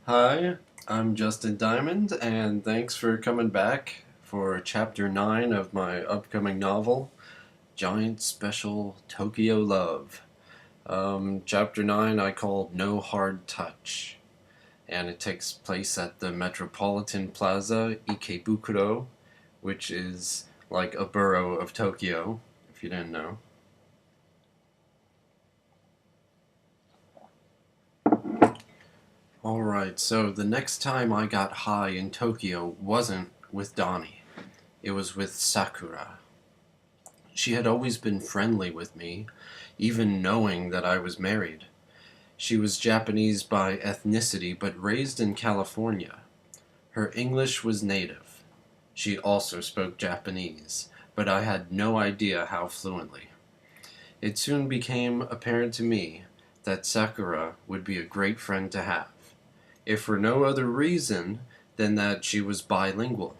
Hi, I'm Justin Diamond, and thanks for coming back for Chapter 9 of my upcoming novel, Giant Special Tokyo Love. Chapter 9 I called No Hard Touch, and it takes place at the Metropolitan Plaza Ikebukuro, which is like a borough of Tokyo, if you didn't know. Alright, so the next time I got high in Tokyo wasn't with Donnie. It was with Sakura. She had always been friendly with me, even knowing that I was married. She was Japanese by ethnicity but raised in California. Her English was native. She also spoke Japanese, but I had no idea how fluently. It soon became apparent to me that Sakura would be a great friend to have, if for no other reason than that she was bilingual.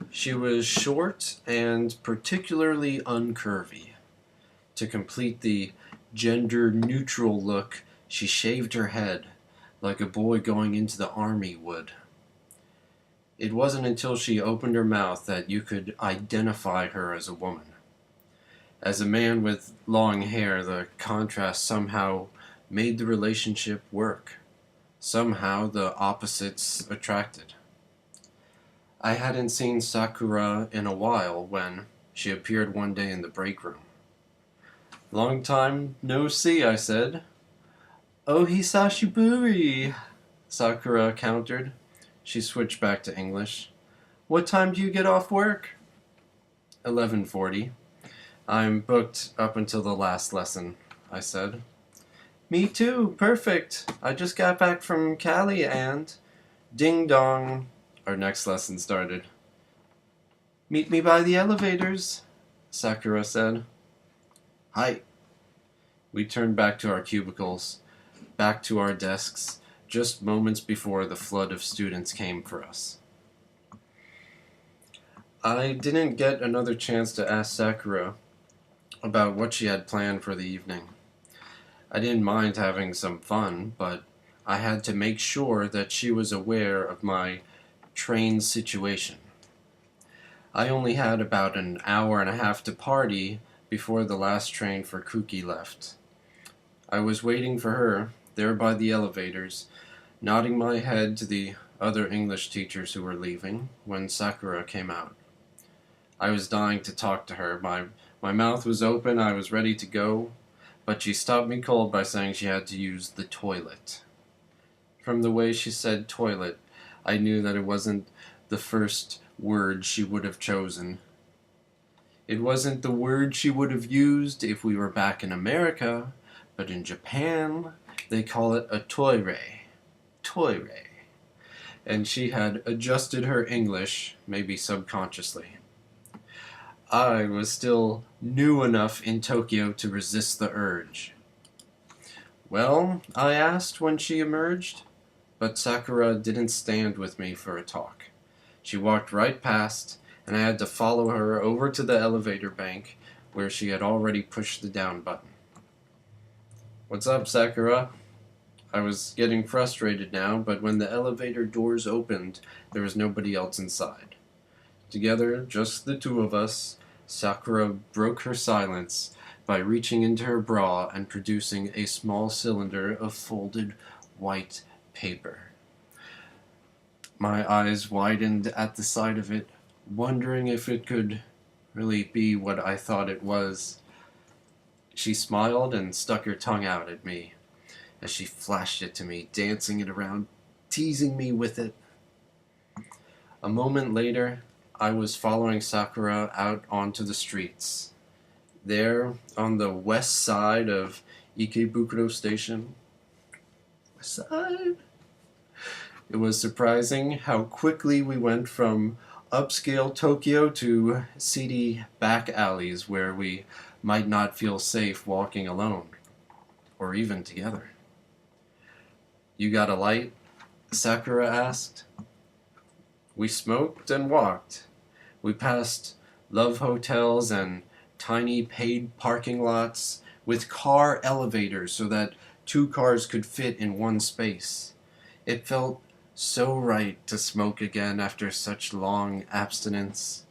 She was short and particularly uncurvy. To complete the gender-neutral look, she shaved her head, like a boy going into the army would. It wasn't until she opened her mouth that you could identify her as a woman. As a man with long hair, the contrast somehow made the relationship work. Somehow the opposites attracted. I hadn't seen Sakura in a while when she appeared one day in the break room. "Long time no see," I said. "Oh, hisashiburi," Sakura countered. She switched back to English. "What time do you get off work?" 11:40. "I'm booked up until the last lesson," I said. "Me too, perfect. I just got back from Cali and..." Ding dong. Our next lesson started. "Meet me by the elevators," Sakura said. "Hi." We turned back to our cubicles, back to our desks, just moments before the flood of students came for us. I didn't get another chance to ask Sakura about what she had planned for the evening. I didn't mind having some fun, but I had to make sure that she was aware of my train situation. I only had about an hour and a half to party before the last train for Kuki left. I was waiting for her, there by the elevators, nodding my head to the other English teachers who were leaving, when Sakura came out. I was dying to talk to her. My mouth was open, I was ready to go, but she stopped me cold by saying she had to use the toilet. From the way she said toilet, I knew that it wasn't the first word she would have chosen. It wasn't the word she would have used if we were back in America, but in Japan, they call it a toire. Toire. And she had adjusted her English, maybe subconsciously. I was still new enough in Tokyo to resist the urge. "Well?" I asked when she emerged, but Sakura didn't stand with me for a talk. She walked right past, and I had to follow her over to the elevator bank where she had already pushed the down button. "What's up, Sakura?" I was getting frustrated now, but when the elevator doors opened, there was nobody else inside. Together, just the two of us, Sakura broke her silence by reaching into her bra and producing a small cylinder of folded white paper. My eyes widened at the sight of it, wondering if it could really be what I thought it was. She smiled and stuck her tongue out at me as she flashed it to me, dancing it around, teasing me with it. A moment later, I was following Sakura out onto the streets. There, on the west side of Ikebukuro Station. West side? It was surprising how quickly we went from upscale Tokyo to seedy back alleys where we might not feel safe walking alone, or even together. "You got a light?" Sakura asked. We smoked and walked. We passed love hotels and tiny paid parking lots with car elevators so that 2 cars could fit in one space. It felt so right to smoke again after such long abstinence.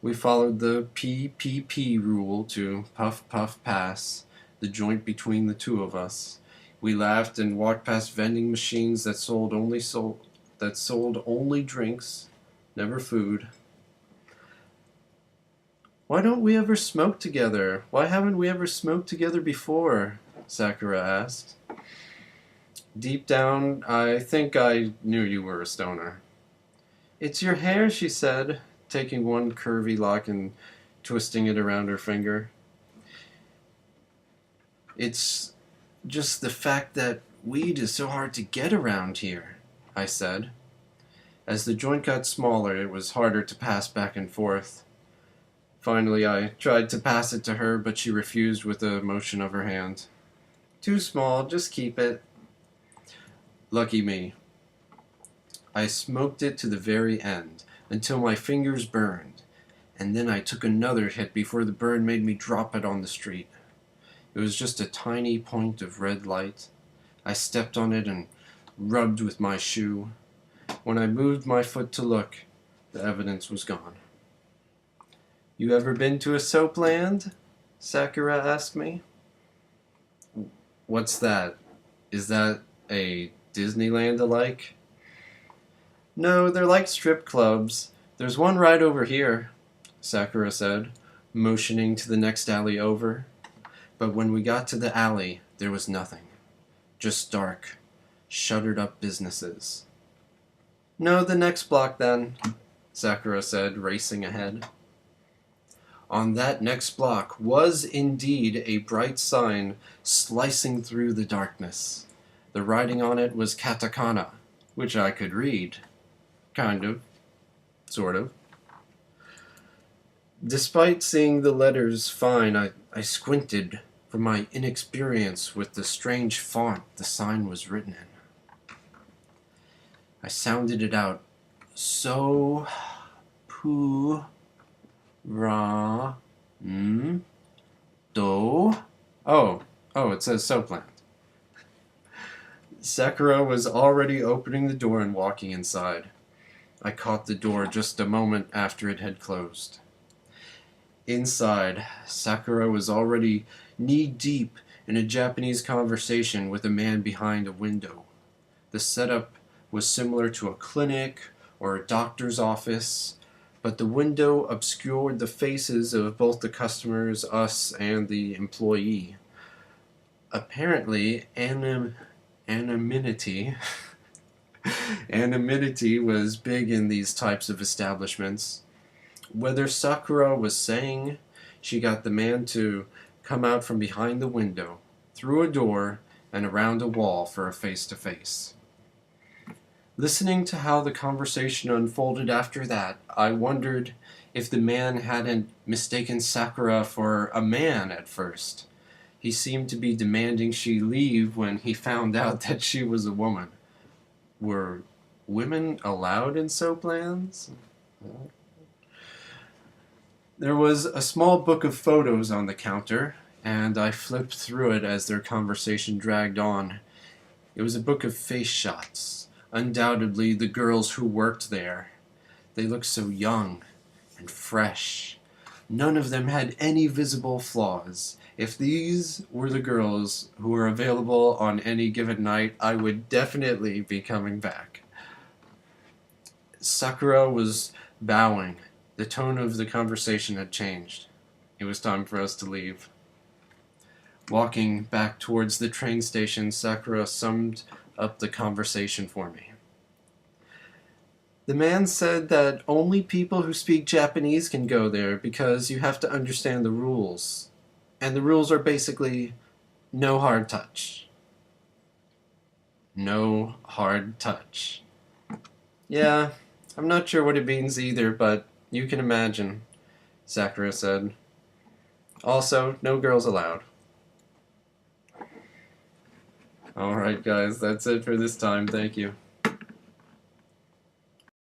We followed the PPP rule to puff puff pass, the joint between the two of us. We laughed and walked past vending machines that sold only drinks, never food. Why don't we ever smoke together? Why haven't we ever smoked together before? Sakura asked. Deep down, I think I knew you were a stoner. It's your hair, she said, taking one curvy lock and twisting it around her finger. It's just the fact that weed is so hard to get around here, I said. As the joint got smaller, it was harder to pass back and forth. Finally, I tried to pass it to her, but she refused with a motion of her hand. Too small, just keep it. Lucky me. I smoked it to the very end, until my fingers burned, and then I took another hit before the burn made me drop it on the street. It was just a tiny point of red light. I stepped on it and rubbed with my shoe. When I moved my foot to look, the evidence was gone. You ever been to a soapland? Sakura asked me. What's that? Is that a Disneyland alike? No, they're like strip clubs. There's one right over here, Sakura said, motioning to the next alley over. But when we got to the alley, there was nothing. Just dark, shuttered up businesses. No, the next block then, Sakura said, racing ahead. On that next block was indeed a bright sign slicing through the darkness. The writing on it was katakana, which I could read. Kind of. Sort of. Despite seeing the letters fine, I squinted from my inexperience with the strange font the sign was written in. I sounded it out. So pu ra do. Oh, it says soapland. Sakura was already opening the door and walking inside. I caught the door just a moment after it had closed. Inside, Sakura was already knee-deep in a Japanese conversation with a man behind a window. The setup was similar to a clinic or a doctor's office, but the window obscured the faces of both the customers, us, and the employee. Apparently, anonymity was big in these types of establishments. Whether Sakura was saying she got the man to come out from behind the window, through a door, and around a wall for a face-to-face. Listening to how the conversation unfolded after that, I wondered if the man hadn't mistaken Sakura for a man at first. He seemed to be demanding she leave when he found out that she was a woman. Were women allowed in soaplands? There was a small book of photos on the counter, and I flipped through it as their conversation dragged on. It was a book of face shots. Undoubtedly the girls who worked there. They looked so young and fresh. None of them had any visible flaws. If these were the girls who were available on any given night, I would definitely be coming back. Sakura was bowing. The tone of the conversation had changed. It was time for us to leave. Walking back towards the train station, Sakura summed up the conversation for me. The man said that only people who speak Japanese can go there because you have to understand the rules. And the rules are basically no hard touch. No hard touch. Yeah, I'm not sure what it means either, but you can imagine, Sakura said. Also, no girls allowed. Alright guys, that's it for this time. Thank you.